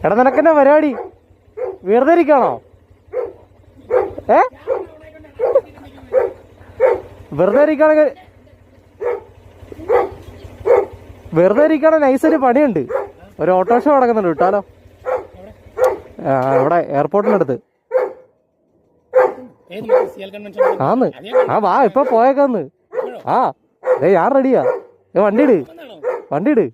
എടാ നിനക്കെന്നെ പരിപാടി? വെറുതെ ഇരിക്കാണോ? വെറുതെ ഇരിക്കുകയാണെങ്കിൽ നൈസൊരു പണിയുണ്ട്. ഒരു ഓട്ടോറിക്ഷ നടക്കുന്നുണ്ട്, വിട്ടാലോ? ഇവിടെ എയർപോർട്ടിനടുത്ത്. ആന്ന്. വാ, ഇപ്പൊ പോയേക്കാന്ന്. ഞാൻ റെഡിയാ. വണ്ടിയിട്.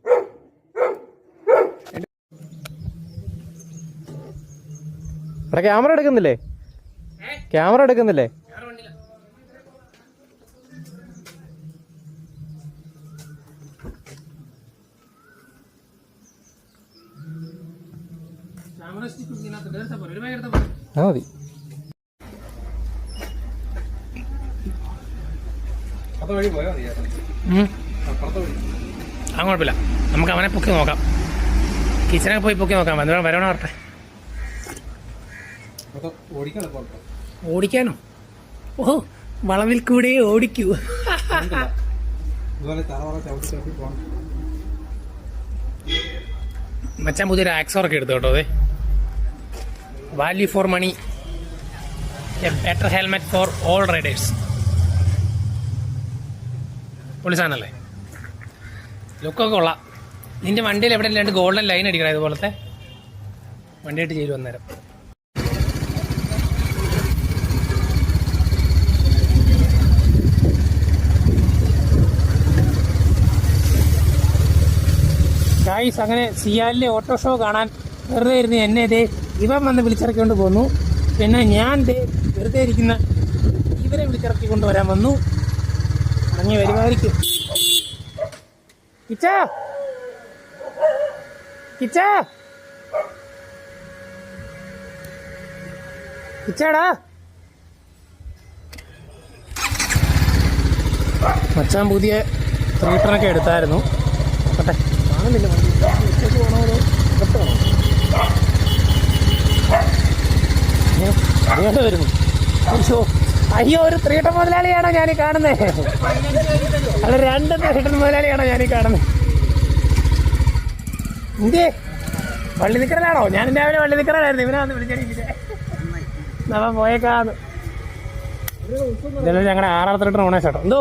എടാ ക്യാമറ എടുക്കുന്നില്ലേ? മതി. കുഴപ്പമില്ല, നമുക്ക് അവനെ പൊക്കി നോക്കാം. കിച്ചനൊക്കെ പോയി പൊക്കി നോക്കാം. വരണ പറഞ്ഞെ. ഓടിക്കാനോ? ഓ, വളവിൽ കൂടെ ഓടിക്കൂ. മച്ചാൻ പുതിയൊരു ആക്സോറൊക്കെ എടുത്തു കേട്ടോ. അതെ, value for money, a better helmet for all riders. പൊളിസാണല്ലേ? ലുക്കൊക്കെ കൊള്ളാം. നിന്റെ വണ്ടിയിൽ എവിടെ രണ്ട് ഗോൾഡൻ ലൈൻ അടിക്കണം, ഇതുപോലത്തെ വണ്ടിയായിട്ട് ചെയ്തു വന്നേരം. ഗായ്സ്, അങ്ങനെ സിയാലിലെ ഓട്ടോ ഷോ കാണാൻ വെറുതെ ഇരുന്ന് എന്നെ ഇവൻ വന്ന് വിളിച്ചിറക്കിക്കൊണ്ട് പോന്നു. പിന്നെ ഞാൻ വെറുതെ ഇരിക്കുന്ന ഇവരെ വിളിച്ചിറക്കിക്കൊണ്ട് വരാൻ വന്നു. ഇറങ്ങി വരുമായിരിക്കും. കിച്ചാടാ, മച്ചാൻ പുതിയ ത്രീട്ടറൊക്കെ എടുത്തായിരുന്നു. നോക്കട്ടെ, കാണുന്നില്ല വണ്ടി. ഉച്ചയ്ക്ക് പോകണമല്ലോ, അകത്ത് വേണം. അറിയാതെ വരുന്നു. അയ്യോ, ഒരു ത്രീട്ടർ മുതലാളിയാണോ ഞാനീ കാണുന്നത്? അല്ല, രണ്ട് ത്രീട്ടർ മുതലാളിയാണോ ഞാനീ കാണുന്നത്? ഇന്ത്യ വള്ളി നിൽക്കലാണോ? ഞാൻ രാവിലെ വള്ളി നിൽക്കലായിരുന്നു. ഇവനാന്ന് വിളിച്ചടിക്കില്ലേ? നമ്മൾ പോയേക്കാന്ന്. ഇതെല്ലാം ഞങ്ങളുടെ ആറാമത്തെ ഓണേഴ്സ് കേട്ടോ. എന്തോ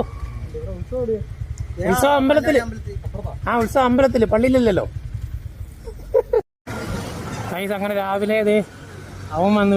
ഉത്സവം അമ്പലത്തില്? ഉത്സവം അമ്പലത്തില്, പള്ളിയിലല്ലോ. അങ്ങനെ രാവിലെ അവൻ വന്ന്